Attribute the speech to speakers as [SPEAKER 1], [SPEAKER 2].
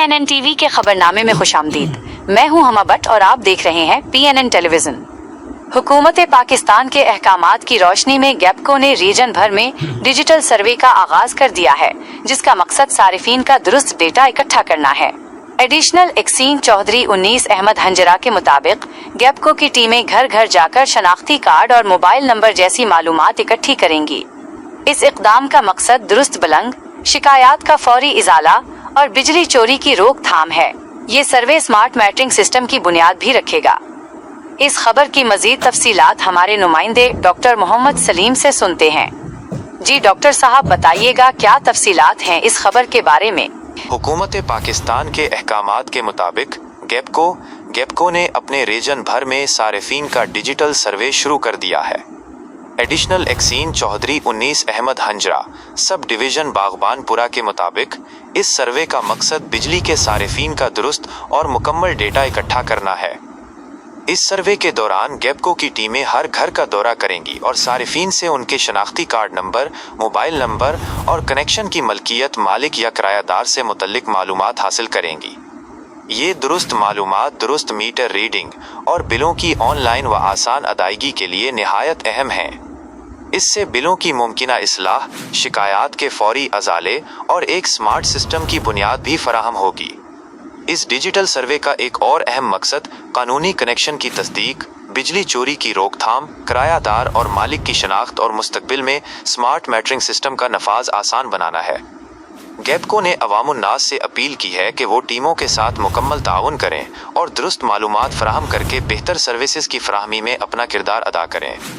[SPEAKER 1] PNN TV के खबरनामे में खुशामदीद। मैं हूं हमा भट्ट और आप देख रहे हैं PNN टेलीविजन। हुकूमत पाकिस्तान के अहकामात की रोशनी में गैपको ने रीजन भर में डिजिटल सर्वे का आगाज कर दिया है, जिसका मकसद सारिफीन का दुरुस्त डेटा इकट्ठा करना है। एडिशनल एक्सीन चौधरी 19 अहमद हंजरा के मुताबिक गैपको की टीमें घर घर जाकर शनाख्ती कार्ड और मोबाइल नंबर जैसी मालूमात इकट्ठी करेंगी। इस इक़दाम का मकसद दुरुस्त बलंग, शिकायत का फौरी इजाला और बिजली चोरी की रोकथाम है। ये सर्वे स्मार्ट मैटरिंग सिस्टम की बुनियाद भी रखेगा। इस खबर की मजीद तफसीलात हमारे नुमाइंदे डॉक्टर मोहम्मद सलीम से सुनते हैं। जी डॉक्टर साहब, बताइएगा क्या तफसीलात हैं इस खबर के बारे में।
[SPEAKER 2] हुकूमत पाकिस्तान के अहकामात के मुताबिक गैपको ने अपने रीजन भर में सारिफीन का डिजिटल सर्वे शुरू कर दिया है। Additional एक्सीन Chaudhary 19 Ahmad हंजरा sub division Baghbanpura के मुताबिक इस सर्वे का मकसद बिजली के सारिफीन का दुरुस्त और मुकम्मल डेटा इकट्ठा करना है। इस सर्वे के दौरान गैपको की टीमें हर घर का दौरा करेंगी और सारिफीन से उनके शनाख्ती कार्ड नंबर, मोबाइल नंबर और कनेक्शन की मलकियत, मालिक या किरायादार से मुतल्लिक मालूमात हासिल करेंगी। ये दुरुस्त मालूमात दुरुस्त मीटर रीडिंग और बिलों की ऑनलाइन व आसान अदायगी के लिए निहायत अहम हैं। इससे बिलों की मुमकिना इस्लाह, शिकायत के फौरी अजाले और एक स्मार्ट सिस्टम की बुनियाद भी फराहम होगी। इस डिजिटल सर्वे का एक और अहम मकसद कानूनी कनेक्शन की तस्दीक, बिजली चोरी की रोकथाम, किरायादार और मालिक की शनाख्त और मुस्तकबिल में स्मार्ट मैटरिंग सिस्टम का नफाज आसान बनाना है। गैपको ने अवामुन्नास से अपील की है कि वो टीमों के साथ मुकम्मल ताउन करें और दुरुस्त मालूमात फराहम करके बेहतर सर्विसेज की फराहमी में अपना किरदार अदा करें।